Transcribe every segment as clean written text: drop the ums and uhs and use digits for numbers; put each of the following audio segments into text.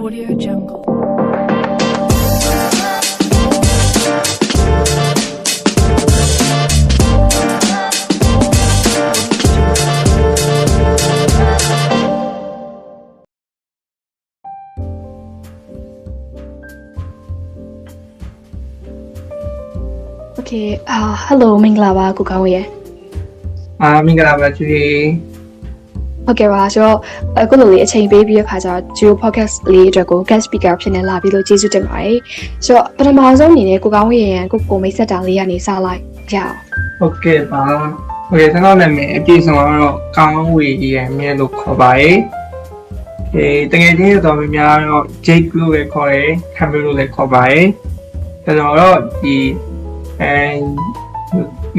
Audio Jungle. Okay, hello, မင်္ဂလာပါကိုကောင်းရဲ့ မင်္ဂလာပါကျွေး ဟုတ်ကဲ့ပါဆိုတော့အခုလိုလေးအချိန်ပေးပြီးတဲ့ခါကျတော့ Geo Podcast လေးအတွက်ကို guest speaker ဖြစ်နေလာပြီးလို့ကျေးဇူးတင်ပါတယ်ဆိုတော့ပထမဆုံးအနေနဲ့ကိုကောင်းရဲ့ကိုမိတ်ဆက်တာလေးကနေစလိုက်ကြအောင် ဟုတ်ကဲ့ပါဟုတ်ကဲ့ကျွန်တော်နာမည်အပြည့်စုံကတော့ကောင်းဝေရဲ့မြဲလို့ခေါ်ပါတယ်တကယ်ချင်းတော့များတော့ Jake လို့ပဲခေါ်တယ် Camel လို့လည်းခေါ်ပါတယ်ကျွန်တော်တော့ဒီ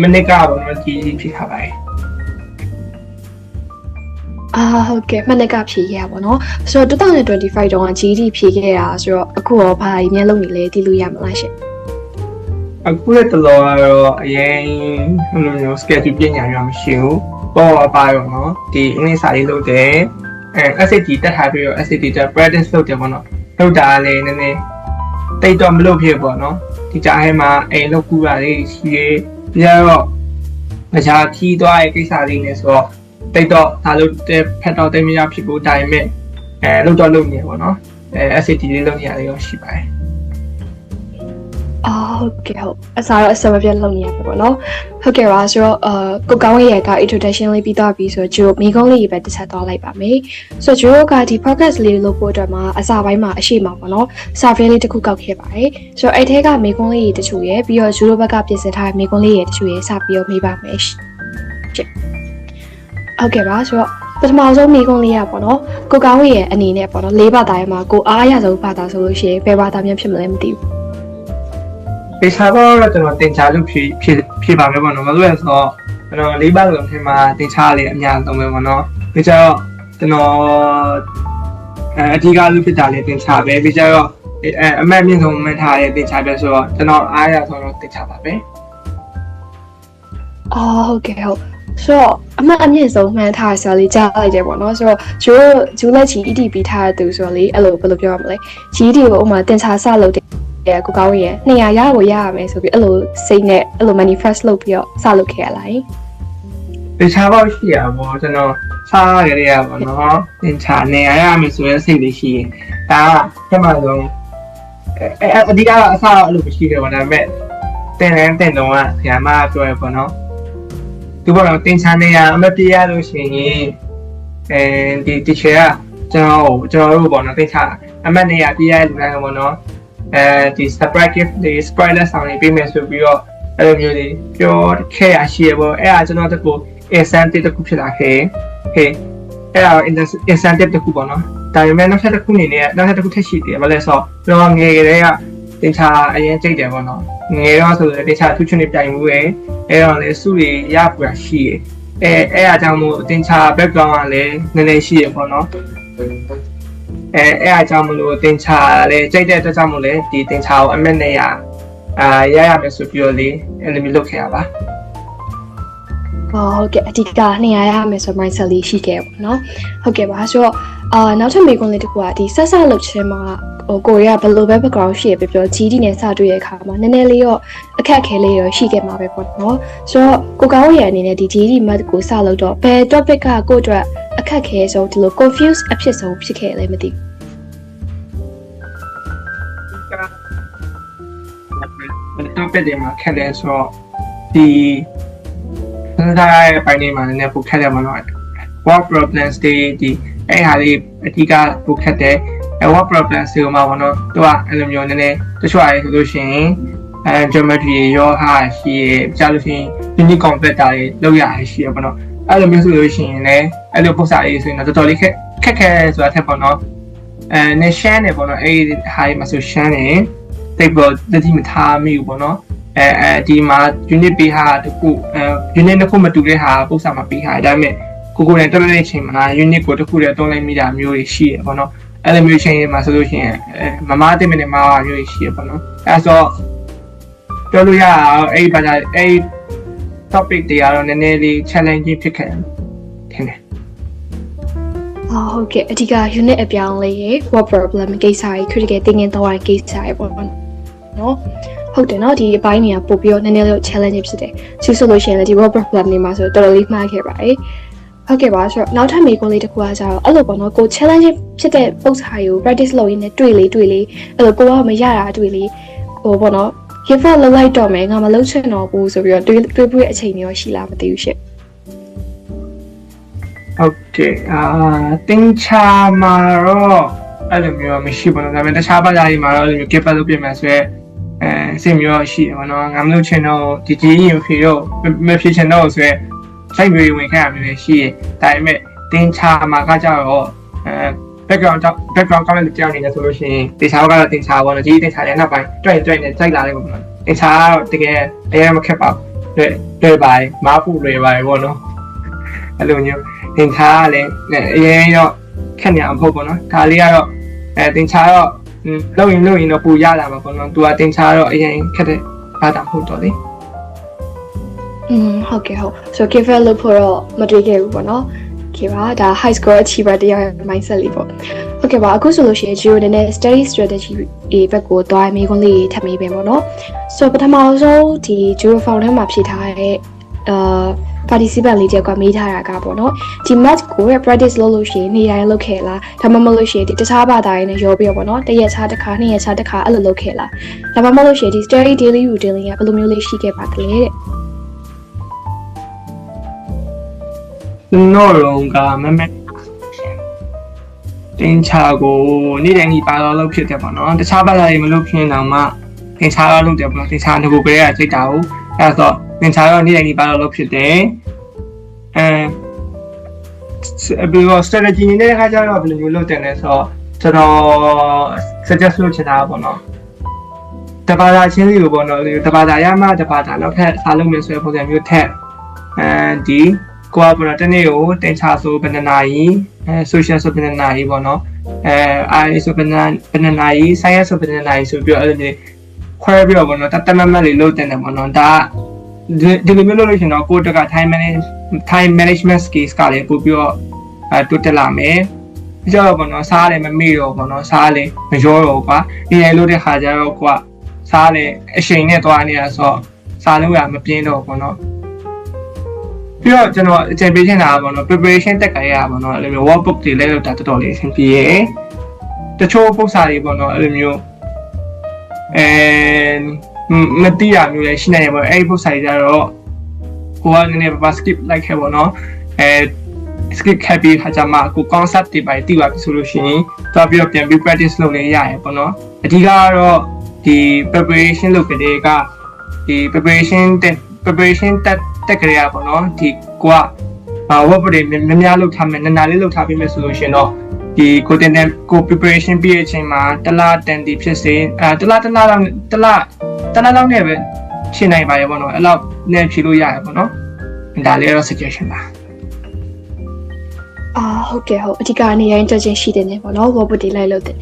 မနေ့ကတော့ကြီးဖြစ်ခါပါတယ်ဟုတ်ကဲ့မနေ့ကဖြေခဲ့ရပါတော့ဆိုတော့2025တုန်းက GD ဖြေခဲ့တာဆိုတော့အခုရောဘာကြီးများလုပ်နေလဲသိလို့ရမလားရှင်အခုလည်းတော်တော်ကတော့အရင်ဘယ်လိုမျိုး schedule ပြင်ညာရမရှိဘူးပေါ့အပါရောနော်ဒီအင်္ဂလိပ်စာလေးလုပ်တယ်SAT တက်ထားပြီးတော့ SAT တက် practice လုပ်တယ်ပေါ့နော်လုပ်တာလည်းနည်းနည်းတိတ်တော့မလုပ်ဖြစ်ပေါ့နော်ဒီကြားထဲမှာအိမ်လုပ်ကူတာလေးရှိရဲပြီးတော့တခြားခီးသွားရဲ့ကိစ္စလေးနဲ့ဆိုတော့တိတ်တော့ဒါလို့ဖက်တော့တိတ်မရဖြစ်ဘူးဒါပေမဲ့လုပ်တော့လုပ်နေပေါ့နော်SAT လေးလုပ်နေရတယ်ရောရှိပါတယ်ဟုတ်ကဲ့ဟုတ်အစားတော့အစမပြတ်လုပ်နေရပါပေါ့နော်ဟုတ်ကဲ့ပါဆိုတော့ကိုကောင်းရဲ့က introduction လေးပြီးတော့ပြီးဆိုတော့ဂျိုမိကုန်းလေးပဲတစ်ချက်သွားလိုက်ပါမယ်ဆိုတော့ဂျိုကဒီ podcast လေးလုပ်ဖို့အတွက်မှာအစားပိုင်းမှာအရှိမှာပေါ့နော် survey လေးတစ်ခုကောက်ခဲ့ပါတယ်ဆိုတော့အဲ့ထဲကမိကုန်းလေးတချို့ရဲ့ပြီးတော့ဂျိုဘက်ကပြင်ဆင်ထားတဲ့မိကုန်းလေးရဲ့တချို့ရဲ့စပြီးတော့မေးပါမယ်ဟုတ်ကဲ့ပါဆိုတော့ပထမဆုံးမိကုန်းလေးရပေါ့နော်ကိုကောင်းရဲ့အနေနဲ့ပေါ့နော်၄ဘာသာရဲ့မှာကိုအားရဆုံးဘာသာဆိုလို့ရှိရင်ဘယ်ဘာသာမျိုးဖြစ်မလဲမသိဘူးပေချာတော့ကျွန်တော်တင်ချာလို့ဖြည့်ပါမယ်ပေါ့နော်ဘာလို့လဲဆိုတော့ကျွန်တော်၄ပါးလုံးထဲမှာတင်ချာလေးအများဆုံးပဲပေါ့နော်ပြီးကြတော့ကျွန်တော်အဓိကလူဖြစ်တာလေးတင်ချာပဲပြီးကြတော့အမှတ်မြင့်ဆုံးမှတ်ထားတဲ့တင်ချာပဲဆိုတော့ကျွန်တော်အားရဆုံးတော့တင်ချာပါပဲဟုတ်ကဲ့ဟုတ်ဆိုတော့အမှတ်အမြင့်ဆုံးမှန်းထားဆိုလေးကြားလိုက်တယ်ပေါ့နော်ဆိုတော့ဂျိုလက်ချီ EDP ထားတဲ့သူဆိုတော့လေအဲ့လိုဘယ်လိုပြောရမလဲ GD ကိုဥမာတင်ချာစလုပ်တယ်ကိုကောင်းရဲ့200ရဖို့ရရမယ်ဆိုပြီးအဲ့လိုစိတ်နဲ့အဲ့လို manifest လုပ်ပြီးတော့စလုပ်ခဲ့ရလားတခြားပေါ့ရှိရပါကျွန်တော်စားရရပါနော်တင်ချာ200ရမယ်ဆိုရင်စိတ်လေးရှိရင်ဒါကဆက်မှဆုံးအဓိကအစားတော့အဲ့လိုမရှိတယ်ပေါ့ဒါပေမဲ့တင်တော့ကဆရာမပြောရပေါ့နော်ဒီဘောတော့တင်ချာ200အမပြေရလို့ရှိရင်ဒီ teacher ကကျွန်တော်တို့ပေါ့နော်တင်ချာအမ200ပြေရလူတိုင်းပေါ့နော်ဒီ surprise gift တွေ spoiler ဆောင်နေပေးမယ်ဆိုပြီးတော့အဲ့လိုမျိုးတွေပြောခဲ့ရရှိရပေါ့အဲ့ဒါကျွန်တော်တို့ကို incentive တစ်ခုဖြစ်လာခဲ့ဟေးအဲ့ဒါ incentive တစ်ခုပေါ့နော်ဒါပေမဲ့နောက်ထပ်တစ်ခုအနေနဲ့နောက်ထပ်တစ်ခုထပ်ရှိတယ်ဘာလဲဆိုတော့ငယ်ကလေးကတင်ချာအရင်ကြိတ်တယ်ပေါ့နော်ငယ်တော့ဆိုတော့တင်ချာထူးချွန်နေပြိုင်မှုပဲအဲ့တော့လေစုတွေရပူတာရှိရအဲ့အားကြောင့်မို့တင်ချာ background ကလည်းနည်းနည်းရှိရပေါ့နော်အဲ့အားကြောင့်မလို့တင်ချာလဲကြိတ်တဲ့အတွက်ကြောင့်မို့လဲဒီတင်ချာကိုအမက်နဲ့ရရမယ်ဆိုပြီးတော့လေအဲ့လိုမျိုးလုပ်ခဲ့ရပါဟုတ်ကဲ့အဓိက200ရမယ်ဆို mindset လေးရှိခဲ့ပေါ့နော်ဟုတ်ကဲ့ပါဆိုတော့နောက်ထပ်မိကွန်းလေးတစ်ခုကဒီဆက်ဆက်လုပ်ခြင်းမှာကိုရီးယားဘယ်လိုပဲ background ရှိရပြော GD နဲ့စတွေ့ရတဲ့အခါမှာနည်းနည်းလေးတော့အခက်အခဲလေးရောရှိခဲ့မှာပဲပေါ့နော်ဆိုတော့ကိုကောင်းရဲ့အနေနဲ့ဒီ GD math ကိုစလုပ်တော့ဘယ် topic ကကိုအတွက်အခက်အခဲဆုံးဒီလို confuse အဖြစ်ဆုံးဖြစ်ခဲ့လဲမသိဘူးtopic တွေမှာခက်တယ်ဆိုတော့ဒီဒါရဲ့ပိုင်းတွေမှာနည်းနည်းပိုခက်တယ်ပေါ့နော် work problems တွေဒီအဲ့ဟာလေးအဓိကပိုခက်တယ်work problems တွေမှာပေါ့နော်သူကအဲ့လိုမျိုးနည်းနည်းတချို့အားဆိုလို့ရှိရင်geometry ရောဟာရှိရကြားလို့ရှိရင် unit converter တွေလောက်ရရှိရပေါ့နော်အဲ့လိုမျိုးဆိုလို့ရှိရင်လည်းအဲ့လိုပုံစံလေးဆိုရင်တော့တော်တော်လေးခက်ဆိုတာထက်ပေါ့နော်နေရှမ်းနေပေါ့နော်အဲ့ဟာဒီမှာဆိုရှမ်းနေတိတ်ပေါ်တတိမထားမိဘူးပေါ့နော်ဒီမှာ unit ပေးဟာတခုunit တစ်ခုမတူတဲ့ဟာပုံစံမှာပေးဟာဒါပေမဲ့ကိုနဲ့တွက်လိုက်တဲ့အချိန်မှာ unit ကိုတစ်ခုတည်းတွန်းလိုက်မိတာမျိုးတွေရှိရပေါ့နော်အဲ့လိုမျိုးချိန်မှာဆိုလို့ရှိရင်မမတိမနဲ့မအားမျိုးရှိရပေါ့နော်အဲ့ဆိုပြောလို့ရအောင်အဲ့ဘာသာအဲ့ topic တွေကတော့နည်းနည်းလေး challenging ဖြစ်ခဲ့တယ်ထင်တယ် ဟုတ်ကဲ့အဓိက unit အပြောင်းလဲရေ what problem ကိစ္စကြီး critical thinking တော့ကိစ္စကြီးပေါ့နော်ဟုတ်တယ်နော်ဒီအပိုင်းတွေကပို့ပြီးတော့နည်းနည်းလေး challenge ဖြစ်တယ်ဆိုလို့ရှိရင်လည်းဒီ what problem တွေမှာဆိုတော်တော်လေးမှားခဲ့ပါတယ်ဟုတ်ကဲ့ပါဆိုတော့နောက်ထပ်မေးခွန်းလေးတစ်ခုကကြတော့အဲ့လိုပေါ့နော်ကို challenge ဖြစ်တဲ့ပုံစံကို practice လုပ်ရင်းနဲ့တွေ့လေအဲ့လိုကိုကမရတာတွေ့လေဟိုပေါ့နော် give up လုပ်လိုက်တော့မယ်ငါမလုပ်ချင်တော့ဘူးဆိုပြီးတော့တွေးပြီးအချိန်မျိုးရှိလားမသိဘူးရှင့်ဟုတ်ကဲ့တင်ချာမှာတော့အဲ့လိုမျိုးမရှိဘူးနော်ဒါပေမဲ့တခြားဘာသာတွေမှာတော့အဲ့လိုမျိုး give up လုပ်ပြင်မယ်ဆိုရဲစိတ်မျိုးရှိတယ်ပေါ့နော်ငါမလုပ်ချင်တော့ဒီရင်ဖြေတော့မဖြစ်ချင်တော့ဆိုရဲစိတ်မျိုးဝင်ခဲ့ရမျိုးရှိတယ်ဒါပေမဲ့တင်ချာမှာကကြတော့background ကောင်းတဲ့ကြောင်နေတယ်ဆိုလို့ရှိရင်တင်ချာကတော့တင်ချာပေါ့နော်ဒီတင်ချာလည်းနောက်ပိုင်းတွေ့နဲ့စိုက်လာတယ်ပေါ့နော်တင်ချာကတော့တကယ်အရင်မခက်ပါဘူးတွေ့ပါမားဖို့လွယ်ပါတယ်ပေါ့နော်အဲ့လိုမျိုးတင်ချာကလည်းအရင်တော့ခက်နေအောင်ဖို့ပေါ့နော်ဒါလေးကတော့တင်ချာတော့လုပ်ရင်တော့ပူရလာမှာပေါ့နော်သူကတင်ချာတော့အရင်ခက်တဲ့ဘာသာဟုတ်တော့လေဟုတ်ကဲ့ဟုတ်ဆို give up လုပ်ဖို့တော့မတွေ့ခဲ့ဘူးပေါ့နော်okay ပါဒါ high score achiever တရားရဲ့ mindset လေးပေါ့ဟုတ်ကဲ့ပါအခုဆိုလို့ရှိရင် Geo နဲ့ study strategy ဒီဘက်ကိုသွားမေးခွန်းလေးထပ်မေးပေးပေါ့နော်ဆိုပထမဆုံးဒီ Geo Found ထဲမှာဖြည့်ထားတဲ့participant လေးတယောက်ကမေးထားတာကပေါ့နော်ဒီ match ကို practice လုပ်လို့ရှိရင်နေရာလုပ်ခဲ့လားဒါမှမဟုတ်လို့ရှိရင်ဒီတခြားဘာသာရေးနဲ့ရောပြီးတော့ပေါ့နော်တစ်ရက်ခြားတစ်ခါနှစ်ရက်ခြားတစ်ခါအဲ့လိုလုပ်ခဲ့လားဒါမှမဟုတ်လို့ရှိရင်ဒီ study daily routine လေးကဘယ်လိုမျိုးလေးရှိခဲ့ပါသလဲတဲ့နော်ရောကမမတင်ချာကိုနေ့တိုင်းဒီပါတော့လုပ်ဖြစ်တယ်ပေါ့နော်တခြားဘာသာတွေမလုပ်ဖြစ်အောင်မှတင်ချာတော့လုပ်တယ်ပေါ့နော်တင်ချာငကိုကလေးကစိတ်တာကိုအဲ့တော့တင်ချာတော့နေ့တိုင်းဒီပါတော့လုပ်ဖြစ်တယ်ပြီးတော့ strategy နဲ့ခါကျတော့ဘယ်လိုမျိုးလုပ်တယ်လဲဆိုတော့ကျွန်တော် suggest လုပ်ချင်တာပေါ့နော်တဘာသာချင်းစီကိုပေါ့နော်တဘာသာရမှတဘာသာနောက်ထပ်စားလုပ်မယ်ဆိုတဲ့ပုံစံမျိုးထက်ဒီကိုကပေါ့နော်တနေ့ကိုတင်ချာဆိုဘယ်နှစ်နာရီ social ဆိုဘယ်နှစ်နာရီပေါ့နော်AI ဆိုဘယ်နှစ်နာရီ science ဆိုဘယ်နှစ်နာရီဆိုပြီးတော့အဲ့လိုမျိုးခွဲပြီးတော့ပေါ့နော်တတ်မှတ်လေးလုပ်တင်တယ်ပေါ့နော်ဒါဒီလိုမျိုးလုပ်လို့ရှိရင်တော့ကိုတက time management skills ကလည်းပို့ပြီးတော့တိုးတက်လာမယ်ပြီးတော့ပေါ့နော်စားလည်းမမေ့တော့ပေါ့နော်စားလည်းမရောတော့ကွာဒီလိုလုပ်တဲ့ခါကျတော့ကိုကစားလည်းအချိန်နဲ့သွားနေတာဆိုတော့စားလို့ရမပြင်းတော့ပေါ့နော်ပြီးတော့ကျွန်တော်အချိန်ပေးချင်တာပေါ့နော် preparation တက်ကြရပါတော့အဲ့လိုမျိုး workbook တွေလည်းလုပ်တာတော်တော်လေးအဆင်ပြေရယ်တချို့ပုံစံတွေပေါ့နော်အဲ့လိုမျိုးမတိရမျိုးလည်းရှိနေရပေါ့အဲ့ဒီပုံစံတွေကြတော့ကိုကနည်းနည်းပါ skip လိုက်ခဲ့ပေါ့နော်skip ခဲ့ပြီးခါကျမှကို concept တွေပဲတိပါပြီဆိုလို့ရှိရင်တော့ပြီးတော့ပြန်ပြီး practice လုပ်နေရရပေါ့နော်အဓိကကတော့ဒီ preparation လုပ်ကြတဲ့ကဒီ preparation တက်ကြရပါတော့ဒီကိုကwork တွေများလုပ်ထားမယ်နာလေးလုပ်ထားပြီးမယ်ဆိုလို့ရှင်တော့ဒီကိုတင်ကို preparation ပြီးတဲ့အချိန်မှာတလားတန်တီဖြစ်စေတလားလောက်နဲ့ပဲရှင်းနိုင်ပါရဲ့ပေါ့နော်အဲ့လောက်နဲ့ဖြေလို့ရရပေါ့နော်ဒါလေးတော့ suggestion ပါဟုတ်ကဲ့ဟုတ်အဓိကနေရိုင်းတက်ချင်းရှိတယ်နေပေါ့နော် work တွေလိုက်လုပ်တယ်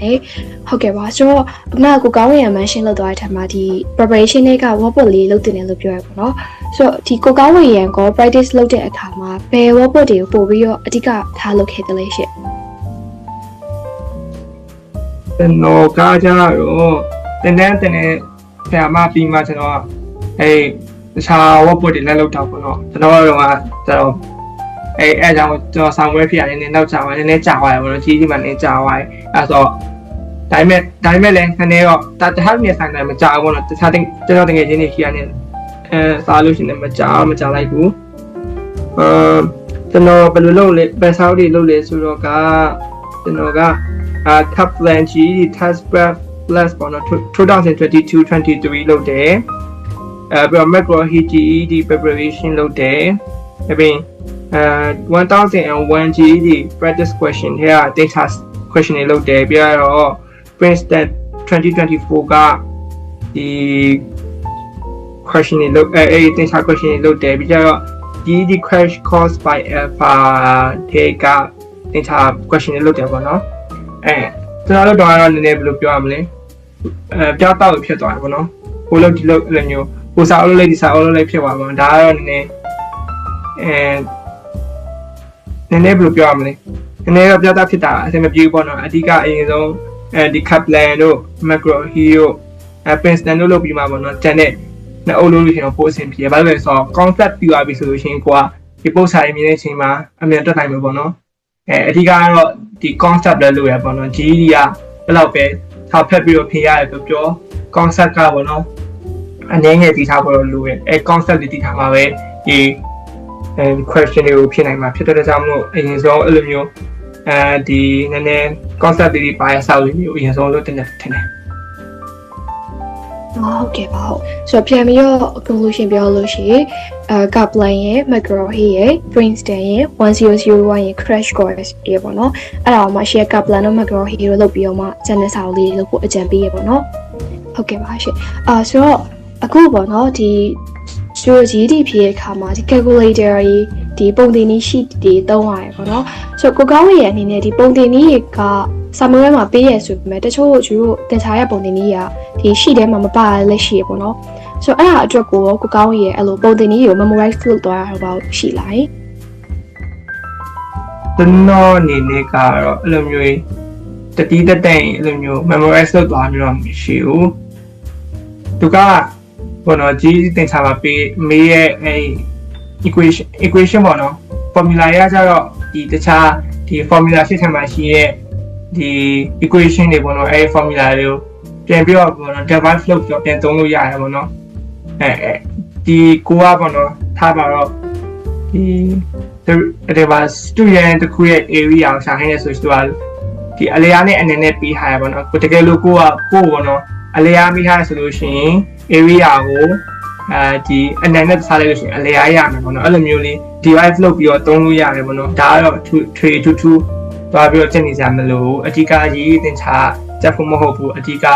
ဟုတ်ကဲ့ပါဆိုတော့အမကိုကောင်းရံ mention လုပ်သွားတဲ့ထက်မှာဒီ preparation တွေက work လေးလုပ်တင်တယ်လို့ပြောရပေါ့နော်ဆိုတော့ဒီကိုကောင်းရံကို practice လုပ်တဲ့အခါမှာဘယ် work တွေကိုပို့ပြီးတော့အဓိကထားလုပ်ခဲ့တယ်လဲရှင့်ကျွန်တော်ကကြတော့တင်တဲ့ဆရာမပြီးမှကျွန်တော်တခြား work တွေလည်းလုပ်တော့ပေါ့နော်ကျွန်တော်ကတော့အဲ့ကြောင့်ကျွန်တော်ဆောင်ဝဲဖြစ်ရတယ်နည်းနောက်ကြာသွားတယ်နည်းကြာသွားတယ်ပေါ့နော်ကြီးမှနည်းကြာသွားတယ်အဲ့ဆိုဒါပေမဲ့လည်းခဏတော့တခြားနေဆိုင်တယ်မကြာဘူးပေါ့နော်တခြားကျွန်တော်တကယ်ချင်းနေရှိရတယ်စားလို့ရှိရင်မကြာလိုက်ဘူးကျွန်တော်ဘယ်လိုလုပ်လဲဘယ်စားတွေလုပ်လဲဆိုတော့ကကျွန်တော်ကKaplan GED test prep plus ပေါ့နော်2022-23လုပ်တယ်ပြီးတော့ macro GED preparation လုပ်တယ်ပြီး 1001 GED practice question ထဲက data question တွေလုပ်တယ်ပြီးတော့ Princeton 2024ကဒီ question တွေလုပ်data question တွေလုပ်တယ်ပြီးတော့ GED crash course by alpha ထဲက data question တွေလုပ်တယ်ပေါ့နော်ကျွန်တော်တို့တော့နည်းနည်းဘယ်လိုပြောရမလဲပြောက်တော့ဖြစ်သွားတယ်ပေါ့နော်ကိုလို့ဒီလိုလည်းမျိုးကိုစားအောင်လုပ်လိုက်ဒီစားအောင်လုပ်လိုက်ဖြစ်သွားပါတော့ဒါကတော့နည်းနည်းဘယ်လိုပြောရမလဲ နည်းတော့ပြတာဖြစ်တာအဆင်မပြေပေါ့နော်အဓိကအရင်ဆုံးဒီ Kaplan တို့ Macro Hero Princeton တို့လုပ်ပြီးမှပေါ့နော်တန်တဲ့နှစ်အုပ်လို့ရှင်တော့ပို့အဆင်ပြေဘာလို့လဲဆိုတော့ concept ပြသွားပြီဆိုလို့ရှိရင်ကိုကဒီပို့စာရေးမြင်တဲ့အချိန်မှာအမြင်တက်နိုင်မှာပေါ့နော်အဓိကတော့ဒီ concept လည်းလို့ရပေါ့နော် GED ကဘယ်လောက်ပဲထားဖက်ပြီးတော့ဖြေရတယ်ပြော concept ကပေါ့နော်အနေငယ်တည်ထားဖို့လို့ရconcept လေးတည်ထားမှာပဲဒီ question တွေကိုဖြေနိုင်မှာဖြစ်တဲ့ကြောင့်မလို့အရင်ဆုံးအဲ့လိုမျိုးဒီနည်းနည်း concept တွေပါရဆောက်လေးကိုအရင်ဆုံးလုပ်တင်တယ်ထင်တယ်ဟုတ်ကဲ့ပါဟုတ်ဆိုတော့ပြန်ပြီးတော့ conclusion ပြောလို့ရှိရင်Kaplan ရဲ့ Macro ရဲ့ Princeton ရဲ့1001ရဲ့ Crash Course ရေပေါ့နော်အဲ့ဒါမှ share Kaplan နဲ့ Macro တို့လုပ်ပြီးတော့မှ channel စာအုပ်လေးလုပ်ဖို့အကြံပေးရပေါ့နော်ဟုတ်ကဲ့ပါရှင်ဆိုတော့အခုပေါ့နော်ဒီဆိုGED ဖြေတဲ့အခါမှာဒီ calculator ဒီပုံသင်နည်း sheet တွေသုံးရတယ်ပေါ့နော်ဆိုတော့ကိုကောင်းရဲ့အနေနဲ့ဒီပုံသင်နည်းကစာမေးပွဲမှာပေးရဆိုပေမဲ့တချို့ကျတို့သင်ချာရပုံသင်နည်းကဒီ sheet ထဲမှာမပါလက်ရှိရပေါ့နော်ဆိုတော့အဲ့ဒါအတွက်ကိုကောင်းရဲ့အဲ့လိုပုံသင်နည်းကို memorize လုပ်သွားရတော့ရှိလားကျွန်တော်အနေနဲ့ကတော့အဲ့လိုမျိုးတတိတတဲ့အဲ့လိုမျိုး memorize လုပ်သွားမျိုးတော့မရှိဘူးသူကဘောနော်ကြီးတင်ချာမှာပေးမေးရဲ့အဲ့ equation ပေါ့နော် formula ရကြတော့ဒီတခြားဒီ formula ရှိထမှာရှိရဲ့ဒီ equation တွေပေါ့နော်အဲ့ formula တွေကိုပြန်ပြီးတော့ပေါ့နော် divide flow ပြောပြန်သုံးလို့ရတယ်ပေါ့နော်ဒီကိုကပေါ့နော်ထားပါတော့ဒီမှာ student တခုရဲ့ area ကိုရှာခိုင်းနေဆိုတော့ဒီအလျားနဲ့အနေနဲ့ပြီးထားရပေါ့နော်တကယ်လို့ကိုပေါ့နော်အလျားမိထားဆိုလို့ရှိရင် area ကိုဒီအနေနဲ့စားလိုက်လို့ရှိရင်အလျားရမယ်ပေါ့နော်အဲ့လိုမျိုးလေး divide လုပ်ပြီးတော့သုံးလို့ရတယ်ပေါ့နော်ဒါကတော့ trade to သွားပြီးတော့ချက်နေကြမလို့အဓိကရေးသင်ချာချက်ဖို့မဟုတ်ဘူးအဓိက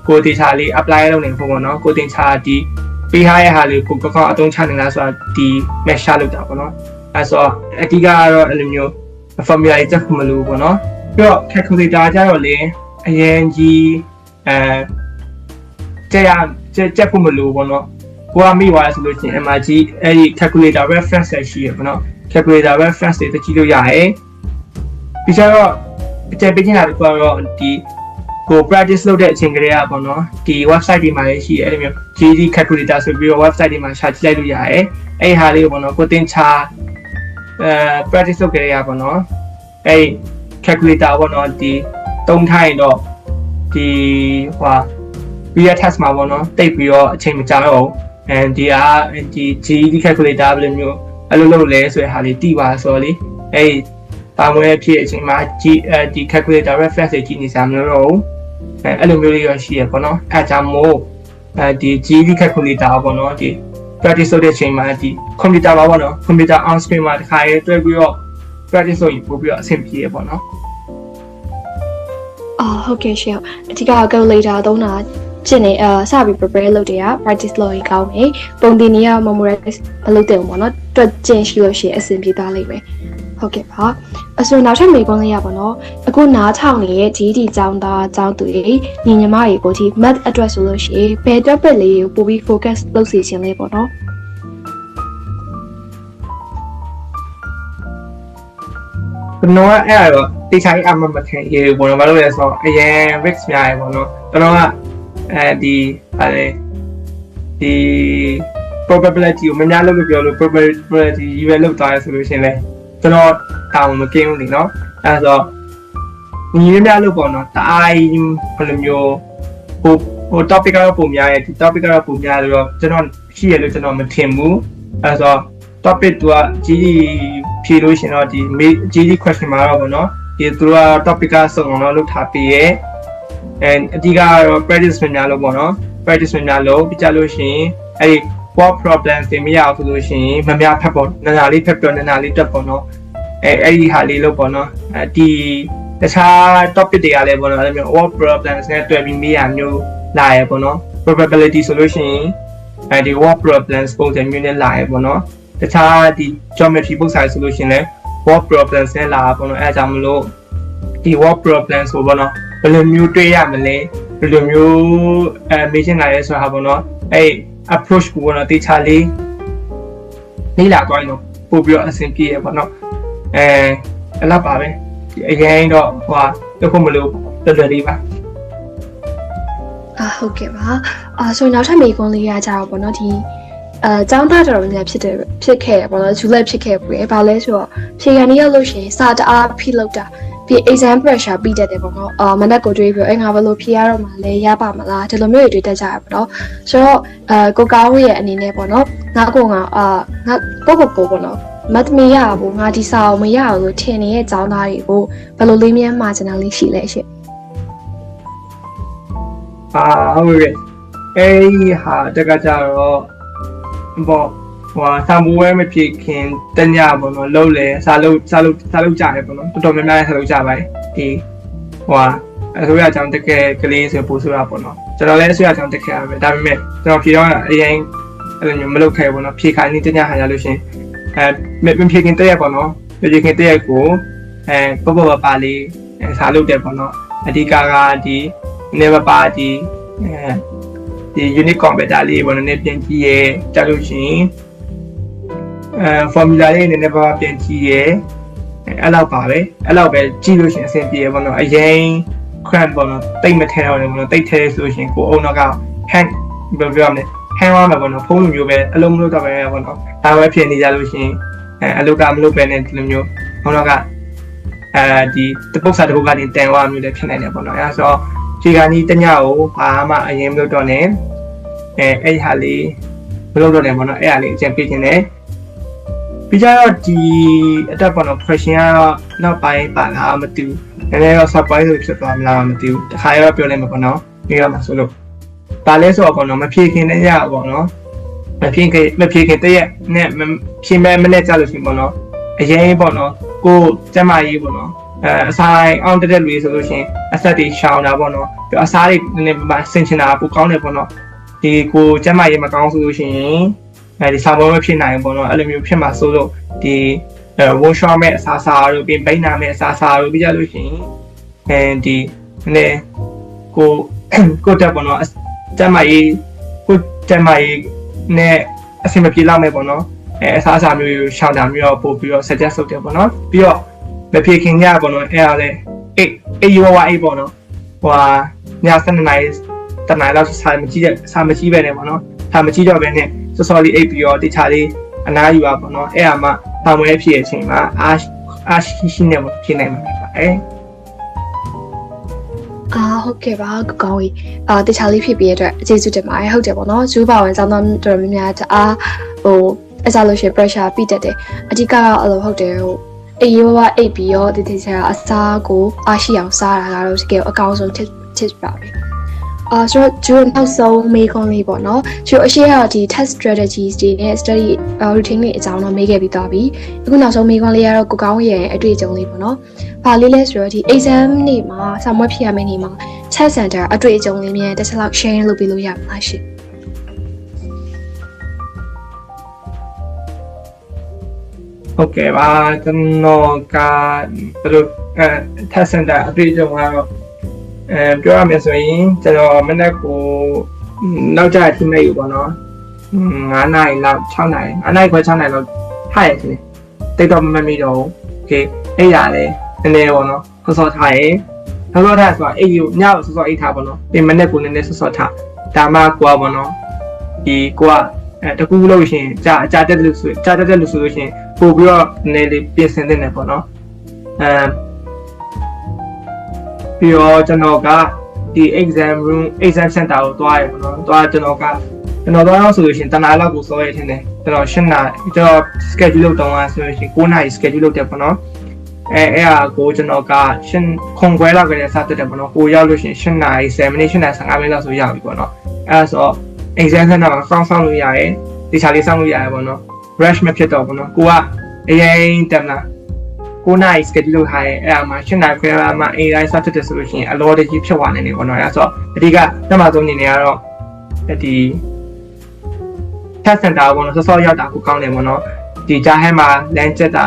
ကိုတင်ချာလေး apply လုပ်နေဖို့ပေါ့နော်ကိုတင်ချာဒီပေးထားတဲ့ဟာလေးကိုကောင်းအသုံးချနိုင်လားဆိုတာဒီ mesh လုပ်တာပေါ့နော်အဲဆိုအဓိကကတော့အဲ့လိုမျိုး formula တွေချက်ဖို့မလို့ပေါ့နော်ပြီးတော့ calculator ကြတော့လေအရင်ကြီးချက်ဖို့မလို့ပေါ့နော်ကိုကမိသွားရဆိုလို့ချင်း MRG အဲ့ဒီ calculator reference ရှိရပေါ့နော် calculator reference တွေတကြည့်လို့ရတယ်ပြီးတော့အကြံပေးချင်တာကတော့ဒီကို practice လုပ်တဲ့အချိန်ကလေးอ่ะပေါ့နော်ဒီ website တွေမှာလည်းရှိတယ်အဲ့လိုမျိုး GED calculator ဆိုပြီးတော့ website တွေမှာရှာကြည့်လိုက်လို့ရတယ်အဲ့ဟာလေးကိုပေါ့နော်ကိုတင်ချာpractice လုပ်ကြရပါတော့အဲ့ calculator ပေါ့နော်ဒီတုံးထိုင်တော့ဒီဟိုreal test မှာပေါ့နော်တိတ်ပြီးတော့အချိန်မကြာတော့ဒီGED calculator ဘယ်လိုမျိုးအဲ့လိုလုပ်လဲဆိုတဲ့ဟာလေးတိပါဆိုတော့လေအဲ့ပါမွေးဖြစ်အချိန်မှာဒီ calculator reference တွေကြည့်နေစမ်းလို့တော့အဲ့လိုမျိုးလေးရရှိရပေါ့နော်အဲ့ကြောင့်မို့ဒီ GED calculator ပေါ့နော်ဒီ practice လုပ်တဲ့အချိန်မှာဒီ computer ပါပေါ့နော် computer on screen မှာတစ်ခါရေးတွဲပြီးတော့ practice လုပ်ရင်ပို့ပြီးတော့အဆင်ပြေရပေါ့နော်ဟုတ်ကဲ့ရှင်အဓိက calculator သုံးတာကျင့်နေစပြီး prepare လုပ်တယ်က practice လုပ်ရင်ကောင်းတယ်ပုံသင်နည်းက memorize မလုပ်တဲ့ပေါ့နော်တွက်ကျင့်ရှိလို့ရှိရင်အဆင်ပြေသွားလိမ့်မယ်ဟုတ်ကဲ့ပါဆိုတော့နောက်ထပ်မေးခွန်းလေးရပါတော့အခုနားထောင်နေတဲ့ GED ကျောင်းသားကျောင်းသူတွေညီညီမတွေကိုဒီ math အတွက်ဆိုလို့ရှိရင်ဘယ် topic လေးကိုပိုပြီး focus လုပ်စီခြင်းလဲပေါ့နော်ကျွန်တော်အဲ့ဒါတော့တိကျအမှမထင်ရေပေါ့နော်ဘာလို့လဲဆိုတော့အရင် risk များရေပေါ့နော်ကျွန်တော်ကဒီဒီ probability ကိုမများလို့ပြောလို့ probability ကြီးပဲလောက်သွားရဆိုလို့ရှင်လဲကျွန်တော်တောင်းမကင်းဘူးလေနော်အဲဆိုတော့ညီရများလို့ပေါ့နော်တအားဘယ်လိုမျိုးဟို topic ကတော့ပုံများရဲ့ဒီ topic ကတော့ပုံများလို့ကျွန်တော်ရှိရလို့ကျွန်တော်မထင်ဘူးအဲဆိုတော့ topic ကGED ဖြေလို့ရှင်တော့ဒီ GED question မှာတော့ပေါ့နော်ဒီသူက topic ကစုံအောင်လုပ်ထားပြီးရဲ့အဓိကကတော့ practice များလို့ပေါ့နော် practice များလို့ပြကြလို့ရှင်အဲ့ဒီ what problems တွေမရအောင်ဆိုလို့ရှင်မများဖတ်ပေါ့နာနာလေးဖတ်ပြောနာနာလေးတက်ပေါ့နော်အဲ့ဒီဟာလေးလို့ပေါ့နော်ဒီတခြား topic တွေကလည်းပေါ့နော်အဲ့လိုမျိုး what problems နဲ့တွဲပြီးမေးရမျိုးလာရပေါ့နော် probability ဆိုလို့ရှင်ဒီ what problems ပုံစံမျိုးနဲ့လာရပေါ့နော်တခြားဒီ geometry ပုံစံဆိုလို့ရှင်လည်း what problems နဲ့လာပေါ့နော်အဲအကြောင်းမလို့ဒီ what problems ဆိုပေါ့နော်ဘယ်လိုမျိုးတွေးရမလဲဘယ်လိုမျိုးမေးချင်လာရဲဆိုတာပေါ့နော်အဲ့ approach ကိုပေါ့နော်တေချာလေးလေ့လာသွားရင်တော့ပို့ပြီးတော့အဆင်ပြေရပေါ့နော်အလားပါပဲ အရင်တော့ဟိုတော့ခုမလို့တော်တော်လေးပါ ဟုတ်ကဲ့ပါဆိုနောက်ထပ်မိကွန်းလေးရကြတော့ပေါ့နော်ဒီကျောင်းသားတော်တော်များဖြစ်ခဲ့ပေါ့နော်ဂျူလက်ဖြစ်ခဲ့ပြီဘာလဲဆိုတော့ဖြေခံနေရောက်လို့ရှိရင်စာတအားဖိလောက်တာပြီး exam pressure ပြီးတတ်တယ်ပေါ့နော်မနက်ကိုတွေးပြီးငါဘယ်လိုဖြေရတော့မှလဲရပါမလားဒီလိုမျိုးတွေတွေးတတ်ကြရပေါ့နော်ဆိုတော့ကိုကောင်းရဲ့အနေနဲ့ပေါ့နော်ငါကိုပေါ့နော်မတ်မရဘူးငါဒီစာအောင်မရအောင်လို့ထင်နေတဲ့ကျောင်းသားတွေကိုဘယ်လိုလေးမြန်းမှာချင်တာလေးရှိလဲရှင့်ဟုတ်ကဲ့အဲ့ဟာတကကြတော့ဘောဟိုဆာမူဝဲမဖြစ်ခင်တညပေါ့နော်လှုပ်လေစာလှုပ်ကြတယ်ပေါ့နော်တော်တော်များများစာလှုပ်ကြပါတယ်ဒီဟိုအစိုးရအကြောင်းတကယ်ကလေးဆိုပို့ဆိုတာပေါ့နော်ကျွန်တော်လည်းအစိုးရအကြောင်းတကယ်ရမယ်ဒါပေမဲ့ကျွန်တော်ဖြေတော့အရင်အဲ့လိုမျိုးမလုပ်ခဲ့ပေါ့နော်ဖြေခိုင်းနေတညဟာရလို့ရှင်မဖြေခင်တရက်ပေါ့နော်ဖြေခင်တရက်ကိုပေါ့ပါလေးစာလှုပ်တယ်ပေါ့နော်အဓိကကဒီ never party ဒီ unit computer လေးပေါ့နော်နည်းပြန်ကြည့်ရဲကြားလို့ရှိရင်formula လေးနည်းနည်းပါးပြန်ကြည့်ရဲအဲ့လောက်ပါပဲအဲ့လောက်ပဲကြည့်လို့ရှိရင်အဆင်ပြေပေါ့နော်အရင် cramp ပေါ့နော်တိတ်မထဲတော့ဘူးပေါ့နော်တိတ်ထဲဆိုရှင်ကိုအုံတော့က hand ဘယ်လိုပြောမလဲ hand ရမှာပေါ့နော်ဖုန်းလိုမျိုးပဲအလုံးမလို့တော့ပဲပေါ့နော်ဒါပဲဖြစ်နေကြလို့ရှိရင်အလုပ်ကမလုပ်ပဲနဲ့ဒီလိုမျိုးအုံတော့ကဒီတပုတ်စာတစ်ပုတ်ကနေတန်သွားမျိုးလည်းဖြစ်နိုင်တယ်ပေါ့နော်အဲဆိုတော့ခြေကကြီးတညကိုဘာမှအရင်မလုပ်တော့နဲ့အဲ့ဟာလေးမလုပ်တော့နဲ့ပေါ့နော်အဲ့ဟာလေးအကျဉ်းပြခြင်းနဲ့ပြီးကြတော့ဒီအတက်ပေါ့နော် question ကတော့နောက်ပိုင်းပါလာမသိဘူးနည်းနည်းတော့ surprise လို့ဖြစ်သွားမလားမသိဘူးတခါရောပြောလိုက်မှာပေါ့နော်ပြီးတော့မှဆိုလို့ဒါလဲဆိုတော့ပေါ့နော်မဖြေခင်တည်းရပေါ့နော်မဖြေခင်တည်းရနဲ့ဖြေမဲ့မနဲ့ကြလို့ရှိရင်ပေါ့နော်အရင်ပေါ့နော်ကိုကျမကြီးပေါ့နော်အဆိုင်အောင်တက်လူဆိုလို့ရှိရင်အဆက်တွေရှောင်တာပေါ့နော်ပြီးအစားတွေနည်းနည်းပါဆင်ချင်တာပိုကောင်းတယ်ပေါ့နော်ဒီကိုကျမကြီးမကောင်းဆိုလို့ရှိရင်ဒီစာပေါ်မဖြစ်နိုင်ဘူးပေါ့နော်အဲ့လိုမျိုးဖြစ်မှာဆိုလို့ဒီworkshop မဲ့အစားစားတို့ပြီးဘိန်းနာမဲ့အစားစားတို့ပြီးကြလို့ရှိရင်ဒီနည်းကိုတက်ပေါ့နော်ကျမကြီးနဲ့အဆင်မပြေလောက်မဲ့ပေါ့နော်အစားအစာမျိုးရှောင်တာမျိုးပို့ပြီးတော့ suggest လုပ်တယ်ပေါ့နော်ပြီးတော့မဖြေခင်ညပေါ့နော်အဲ့ဒါလေအေးရောအေးပေါ့နော်ဟိုည7နာရီတနားလောက်စာမကြည့်ပဲနဲ့ပေါ့နော်စာမကြည့်တော့ပဲနဲ့စောလေးအိပ်ပြီးတော့တခြားလေးအနားယူပါပေါ့နော်အဲ့ဒါမှတောင်ဝဲဖြစ်ရဲ့အချိန်မှာအားရှိနေမှာဖြစ်နိုင်မှာပါဟုတ်ကဲ့ပါကောင်းပြီတခြားလေးဖြစ်ပြီးအတွက်အခြေစုတင်ပါတယ်ဟုတ်တယ်ပေါ့နော်ဇူးပါဝင်စောင်းတော်တော်များများတအားအဲ့ဒါလို့ရှိရင် pressure ပြီးတတ်တယ်အဓိကတော့အဲ့လိုဟုတ်တယ်အေးရောအိပ်ပြီးတော့ဒီချာအစားကိုအားရှိအောင်စားတာကတော့တကယ်အကောင်းဆုံး tip ပါပဲဆိုတော့ကျိုးနောက်ဆုံးမေးခွန်းလေးပေါ့နော်ကျိုးအရှိရဒီ test strategies တွေနဲ့ study routine တွေအကြောင်းတော့မေးခဲ့ပြီးသွားပြီအခုနောက်ဆုံးမေးခွန်းလေးကတော့ကိုကောင်းရဲ့အတွေ့အကြုံလေးပေါ့နော်ဘာလေးလဲဆိုတော့ဒီ exam နေ့မှာစာမွေးဖြစ်ရမယ့်နေ့မှာ test center အတွေ့အကြုံလေးများတစ်ချက်လောက် share လုပ်ပေးလို့ရမလားရှင်ဟုတ်ကဲ့ပါကျွန်တော်ကဘယ်လိုtest center အတွေ့အကြုံကတော့ပြောရမယ်ဆိုရင်ကျွန်တော်မနေ့ကိုနောက်ကျတဲ့ team လေးပေါ့နော်9နာရီလောက်6နာရီ9နာရီခွဲ6နာရီလောက်ထားရခြင်းတိတ်တော့မမီတော့โอเคအဲ့ရလေနည်းနည်းပေါ့နော်စောထားရစောထားဆိုတာအဲ့ဒီညစောအိတ်ထားပေါ့နော်ဒီမနေ့ကိုနည်းနည်းစောထားဒါမှကိုကပေါ့နော်ဒီကိုကတကူလို့ရှိရင်ကြာတက်တယ်လို့ဆိုလို့ရှိရင်ပို့ပြီးတော့နည်းလေးပြင်ဆင်နေတယ်ပေါ့နော်ပြီးတော့ကျွန်တော်ကဒီ exam center ကိုသွားရပေါ့နော်သွားကျွန်တော်တော့ဆိုလို့ရှိရင်တနားလောက်ကိုစောရထင်တယ်ကျွန်တော်8နာရီကျွန်တော် schedule လုပ်တော့ဆိုလို့ရှိရင်9နာရီ schedule လုပ်တယ်ပေါ့နော်အဲ့ဟာကိုကျွန်တော်ကခွန်ခွဲလောက်ကလေးစတက်တယ်ပေါ့နော်ကိုရောက်လို့ရှိရင်8နာရီ7မိနစ်8နာရီ15မိနစ်လောက်ဆိုရောက်ပြီပေါ့နော်အဲ့ဆို exam center မှာစောင့်လို့ရတယ်ဒီချာလေးစောင့်လို့ရတယ်ပေါ့နော် rush မဖြစ်တော့ဘူးနော်ကိုကအရင်တက်လာ9နာရီ schedule လုပ်ထားရဲအဲ့ဒါမှ8နာရီခွဲမှအိမ်တိုင်းစတက်တယ်ဆိုလို့ရှိရင်အလော်တကြီးဖြစ်သွားနေတယ်ပေါ့နော်အဲ့ဆိုအဓိကတက်မှဆုံးနေနေကတော့ဒီ test center ပေါ့နော်စောရောက်တာကိုကောင်းတယ်ပေါ့နော်ဒီကြားဟဲမှာ land ချက်တာ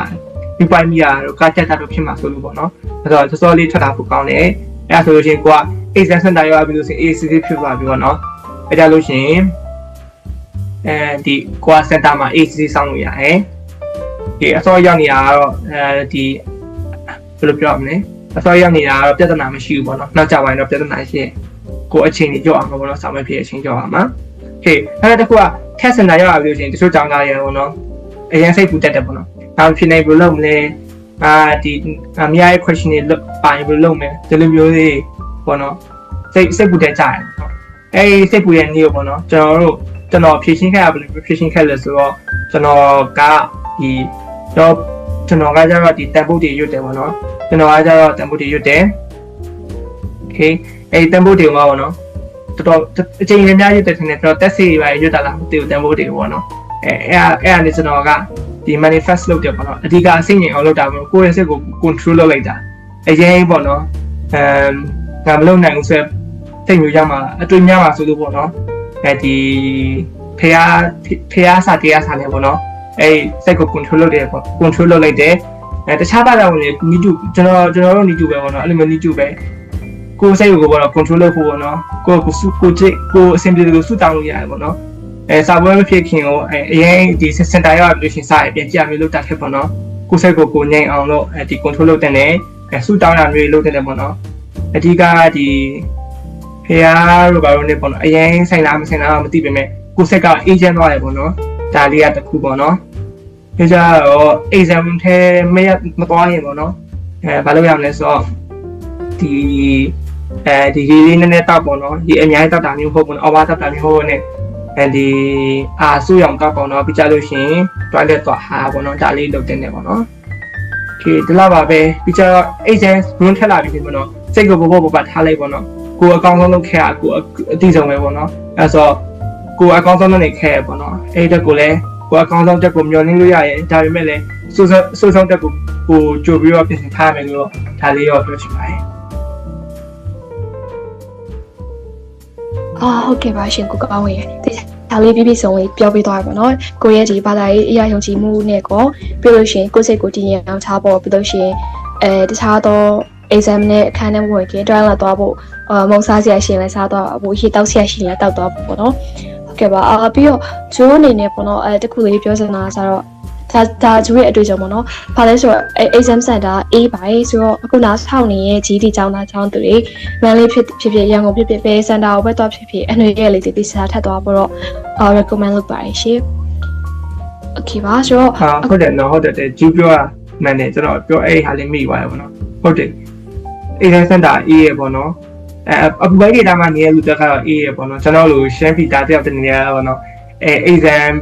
ဒီပိုင်းမိရတော့ကားချက်တာတို့ဖြစ်မှာဆိုလို့ပေါ့နော်အဲ့တော့စောလေးထွက်တာကိုကောင်းတယ်အဲ့ဒါဆိုလို့ရှိရင်ကိုက exam center ရောက်ပြီးလို့ဆိုရင် ACC ဖြစ်သွားပြီပေါ့နော်အဲ့ဒါလို့ရှိရင်ဒီကိုက center မှာ ACC စောင့်လို့ရတယ်ဒီအစောရောက်နေတာကတော့ဒီ ဘယ်လိုပြောရမလဲအစောရောက်နေတာတော့ပြဿနာမရှိဘူးပေါ့နော်နောက်ကြပိုင်းတော့ပြဿနာရှိရင်ကိုအချိန်ကြီးကြောက်အောင်ပေါ့နော်ဆောင်မဖြစ်အချိန်ကြောက်အောင်မှာโอเคအဲ့ဒါတခုက test center ရောက်လာပြီးလို့ရှိရင်တချို့ကြောင်းသားရပေါ့နော်အရင်စိတ်ပူတတ်တယ်ပေါ့နော်နောက်ဖြစ်နေဘယ်လိုလုပ်မလဲဒီအများကြီး question တွေပါရင်ဘယ်လိုလုပ်မလဲဒီလိုမျိုးလေးပေါ့နော်စိတ်ပူတတ်ကြတယ်ပေါ့အဲ့စိတ်ပူရဲ့နေ့ပေါ့နော်ကျွန်တော်ဖြည့်ရှင်းခဲ့ရဘယ်လိုဖြည့်ရှင်းခဲ့လဲဆိုတော့ကျွန်တော်ကဒီတော့ကျွန်တော်ကကြတော့ဒီတန်ဖိုးတွေရွတ်တယ်ပေါ့နော်ကျွန်တော်ကကြတော့တန်ဖိုးတွေရွတ်တယ်โอเคအဲ့တန်ဖိုးတွေမှာပေါ့နော်တော်အချိန်ကြီးများရွတ်တဲ့ထင်တယ်တော့တက်စီတွေပါရွတ်တာလားမသိဘူးတန်ဖိုးတွေပေါ့နော်အဲ့အနေကျွန်တော်ကဒီ manifest လုပ်တယ်ပေါ့နော်အဓိကအစိမ့်ငြိမ်အောင်လုပ်တာပေါ့ကိုယ့်ရဲ့စိတ်ကို control လုပ်လိုက်တာအရင်ပေါ့နော်ငါမလုပ်နိုင်ဘူးဆိုစိတ်မျိုးရမှာအတွေ့များမှာဆိုလို့ပေါ့နော်ဒီဖះစာတရားစာနေပေါ့နော်အဲ့စိတ်ကို control လုပ်တယ်ပေါ့ control လုပ်လိုက်တယ်တခြားဘာသာဝင်တွေနီးတူကျွန်တော်တို့နီးတူပဲပေါ့နော်အဲ့လိုမျိုးနီးတူပဲကိုယ်စိတ်ကိုပေါ့နော် control လုပ်ဖို့ပေါ့နော်ကိုအဆင်ပြေလို့စုတောင်းလို့ရတယ်ပေါ့နော်စာပွဲမဖြစ်ခင်ကိုအရင်ဒီစင်တာရောက်ပြီးလို့ရှိရင်စာရပြန်ကြည့်ရမျိုးလုပ်တာဖြစ်ပေါ့နော်ကိုယ်စိတ်ကိုငြိမ်အောင်လို့ဒီ control လုပ်တဲ့နဲ့စုတောင်းရမျိုးလုပ်တဲ့ပေါ့နော်အဓိကဒီဖះတို့ဘာလို့နေပေါ့နော်အရင်ဆိုင်လားမဆိုင်လားမသိပေမဲ့ကိုယ်စိတ်က agent သွားတယ်ပေါ့နော်ဒါလေးကတခုပေါ့နော်ဒီကြတော့ exam ထဲမသွားရင်ပေါ့နော်ဘာလို့ရမလဲဆိုတော့ဒီလေးနည်းနည်းတောက်ပေါ့နော်ဒီအများကြီးတောက်တာမျိုးဟုတ်ပေါ့နော်အော်ဘာတောက်တာမျိုးဟုတ်နဲ့ဒီဆူရောင်တောက်ပေါ့နော်ပြီးကြလို့ရှိရင် toilet သွားဟာပေါ့နော်ဒါလေးလုပ်တင်တယ်ပေါ့နော်โอเคဒီလောက်ပါပဲပြီးကြတော့ exam room ထက်လာပြီပေါ့နော်စိတ်ကိုပေါ်ထားလိုက်ပေါ့နော်ကိုအကောင်းဆုံးလုပ်ခဲ့ရကိုအတိဆုံးပဲပေါ့နော်အဲဆိုကိုအကောင်းဆုံးလုပ်နေခဲ့ရပေါ့နော်အဲ့တက်ကိုလည်းကိုအကောင်းဆုံးတက်ကိုမျှော်လင့်လို့ရရင်ဒါပေမဲ့လည်းစိုးဆုံးတက်ကိုကြိုပြီးတော့ပြင်ဆင်ထားမယ်လို့ဒါလေးတော့ပြောချင်ပါတယ်ဟုတ်ကဲ့ပါရှင်ကိုကောင်းရဲ့ဒါလေးပြဆုံးလေးပြောပြသွားပါတော့ကိုရဲ့ဒီဘာသာရေးအရာယုံကြည်မှုနဲ့ကိုပြီးလို့ရှိရင်ကိုယ်စိတ်ကိုတည်ငြိမ်အောင်ထားဖို့ပြီးလို့ရှိရင်တခြားသော exam နဲ့အခန်းထဲဝင်ခင် trial လာသွားဖို့မုံစားစရာရှိရင်လည်းစားသွားဖို့ရေတောက်စရာရှိရင်လည်းတောက်သွားဖို့ပေါ့နော်ဟုတ်ကဲ့ပါပြီးတော့ဂျိုးအနေနဲ့ပေါ့နော်တခုလေးပြောစမ်းတာဆိုတော့ဒါဂျိုးရဲ့အတွေ့အကြုံပေါ့နော်ဘာလဲဆိုတော့ exam center A ပိုင်းဆိုတော့အခုနောက်ဆောက်နေရဲ့ GD ကျောင်းသားကျောင်းသူတွေမန်လေးဖြစ်ရန်ကုန်ဖြစ်ပဲ center ကိုပဲတော့ဖြစ်အနှွေရဲ့လေးတိစားထပ်သွားဖို့တော့recommend လုပ်ပါတယ်ရှင်โอเคပါဆိုတော့ဟုတ်တယ်နော်ဟုတ်တယ်ဂျူးပြောတာမှန်တယ်ကျွန်တော်ပြောအဲ့ဟာလေးမိပါတယ်ပေါ့နော်ဟုတ်တယ် exam center A ရပေါ့နော်အပူပိုင်းဒေတာမှာနေရလူတက်ကတော့ A ရပေါ့နော်ကျွန်တော်တို့ရှမ်းပြည်တာတယောက်တနေရပေါ့နော်exam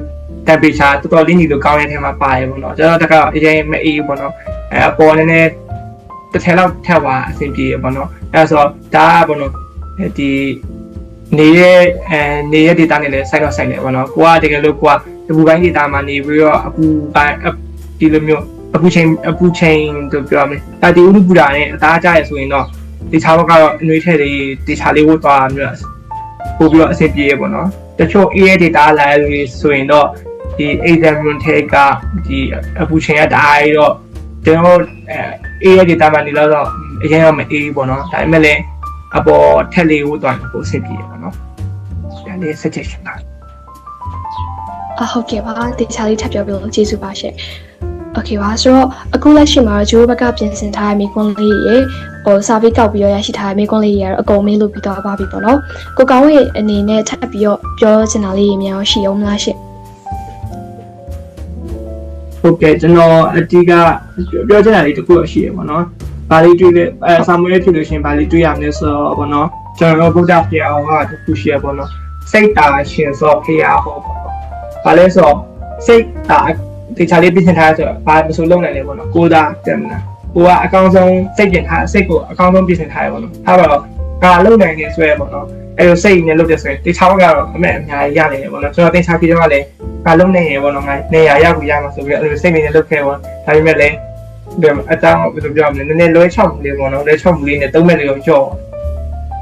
temperature တော်တော်လေးညီလို့ကောင်းတဲ့ထဲမှာပါတယ်ပေါ့နော်ကျွန်တော်တက်ကတော့အရင်မအေးပေါ့နော်အပေါ်နည်းနည်းတစ်ထက်လောက်ထက်သွားအဆင်ပြေပေါ့နော်အဲဆိုတော့ဒါကပေါ့နော်ဒီနေရ data နဲ့လည်း site တော့ site လေပေါ့နော်ကိုကတကယ်လို့ကိုကအပူပိုင်း data မှာနေပြီးတော့အပူပိုင်းဒီလိုမျိုးအပူချိန်တို့ပြောမယ်ဒီဥဒ္ဓပူတာနဲ့အသားကျရဆိုရင်တော့ဒီခြားဘက်ကတော့အနှွေးထက်လေးဒီခြားလေးဝတ်သွားမျိုးပို့ပြီးတော့အဆင်ပြေရပေါ့နော်တချို့ AI data လာလို့ဆိုရင်တော့ဒီ exam room ထဲကဒီအပူချိန်ကတအားရောကျွန်တော်AI data မှာနေတော့အရင်တော့မအေးပေါ့နော်ဒါပေမဲ့လည်းအပေါ်ထက်လေးဝတ်သွားရင်ပိုအဆင်ပြေရပေါ့နော်ဒါလေး suggestion ပါဟုတ်ကဲ့ပါဒီခြားလေးထပ်ပြောပြလို့ကျေးဇူးပါရှင်โอเคပါဆိုတော့အခုလက်ရှိမှာဂျိုးဘက်ကပြင်ဆင်ထားတဲ့မိကွန်းလေးရေစာပေကောက်ပြီးရရှိထားတဲ့မိကွန်းလေးရေကတော့အကုန်မေးလို့ပြီးတော့ပါပြီပေါ့နော်ကိုကောင်းရဲ့အနေနဲ့ထပ်ပြီးတော့ပြောချင်တာလေးများရှိအောင်မလားရှင်ဟုတ်ကဲ့ကျွန်တော်အတိကပြောချင်တာလေးတစ်ခုရှိရပေါ့နော်ဘာလေးတွေ့လဲစာမွေးဖြစ်လို့ရှင်ဘာလေးတွေ့ရမလဲဆိုတော့ပေါ့နော်ကျွန်တော်ဗုဒ္ဓဖျားဟောတစ်ခုရှိရပေါ့နော်စိတ်တာရှင်စောဖျားဟောပေါ့ဘာလဲဆိုတော့စိတ်တာဒီချာလေးပြင်ဆင်ထားဆိုတော့ဘာမဆိုလုပ်နိုင်လဲပေါ့နော်ကိုသာတက်မလားကိုကအကောင်းဆုံးစိတ်ပြင်ထားစိတ်ကိုအကောင်းဆုံးပြင်ဆင်ထားရပေါ့နော်ထားပါတော့ဒါလုပ်နိုင်နေဆိုရပေါ့နော်အဲ့လိုစိတ်နဲ့လုပ်တဲ့ဆိုရင်ဒီချောင်းကတော့အမဲ့အများကြီးရနေတယ်ပေါ့နော်ကျွန်တော်တင်ချာပြီးတော့လည်းဘာလုပ်နေရပေါ့နော်ငါနေရာရောက်ရမှာဆိုပြီးအဲ့လိုစိတ်နဲ့လုပ်ခဲ့ပေါ့ဒါပေမဲ့လည်းအတောင်းဘယ်လိုပြောမလဲနည်းနည်းလွဲချောက်လေးပေါ့နော်လွဲချောက်လေးနဲ့သုံးမဲ့လေးကိုကြော့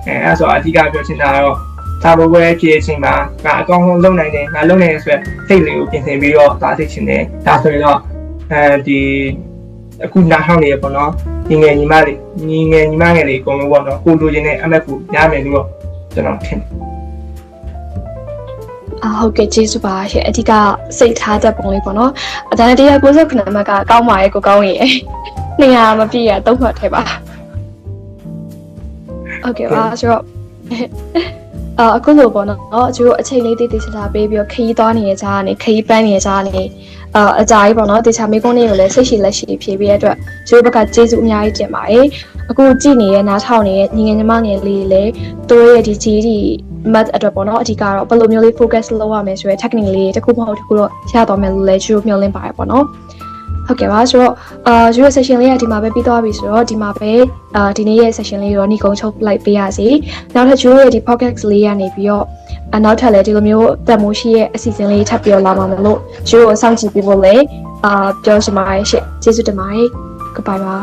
အဲ့ဆိုအဓိကပြောချင်တာကတော့သာဘဝဲဖြစ်အချိန်မှာငါအကောင်းဆုံးလုပ်နိုင်တယ်ငါလုပ်နိုင်ရဆိုစိတ်လေးကိုပြင်ဆင်ပြီးတော့သားသိချင်တယ်ဒါဆိုရင်တော့ဒီအခုနားထောင်နေရပေါ့နော်ညီငယ်ညီမလေးအကုန်လုံးပေါ့နော်ကိုလိုချင်တဲ့အမက်ကိုရမယ်လို့ကျွန်တော်ထင်ဟုတ်ကဲ့ကျေးဇူးပါရှင်အဓိကစိတ်ထားတဲ့ပုံလေးပေါ့နော်အတန်း199အမှတ်ကကောင်းပါရဲ့ကိုကောင်းရဲ့ 200မပြည့်ရ3ခွက်ထဲပါโอเคပါဆိုတော့အခုလိုပေါ့နော်ကျတို့အချိန်လေးတည်တည်ချာပေးပြီးတော့ခရီးသွားနေတဲ့ကြားကနေခရီးပန်းနေတဲ့ကြားကနေအကြာကြီးပေါ့နော်တေချာမေးခွန်းလေးကိုလည်းစိတ်ရှိလက်ရှိဖြေပေးရတဲ့အတွက်ကျတို့ဘက်ကကျေးဇူးအများကြီးတင်ပါတယ်အခုကြည့်နေတဲ့နားထောင်နေတဲ့ညီငယ်ညီမငယ်လေးလည်းတို့ရဲ့ဒီ GD math အတွက်ပေါ့နော်အဓိကတော့ဘယ်လိုမျိုးလေး focus လုပ်ရမယ်ဆိုတဲ့ technique လေးတစ်ခုမဟုတ်တစ်ခုတော့ရတော့မယ်လို့လည်းကျတို့မျှော်လင့်ပါတယ်ပေါ့နော်ဟုတ်ကဲ့ပါဆိုတော့ကျတို့ session လေးကဒီမှာပဲပြီးသွားပြီဆိုတော့ဒီမှာပဲဒီနေ့ရဲ့ session လေးတော့ညီကုန်းချုပ်လိုက်ပေးရစီနောက်ထပ်ကျတို့ရဲ့ဒီ podcast လေးကနေပြီးတော့နောက်ထပ်လည်းဒီလိုမျိုးတက်မိုးရှိရဲ့အစီအစဉ်လေးထပ်ပြီးတော့လာမှာမလို့ကျတို့စောင့်ကြည့်ပြီးဖို့လည်းပြောချင်ပါတယ်ရှင့်ကျေးဇူးတင်ပါတယ် goodbye ပါ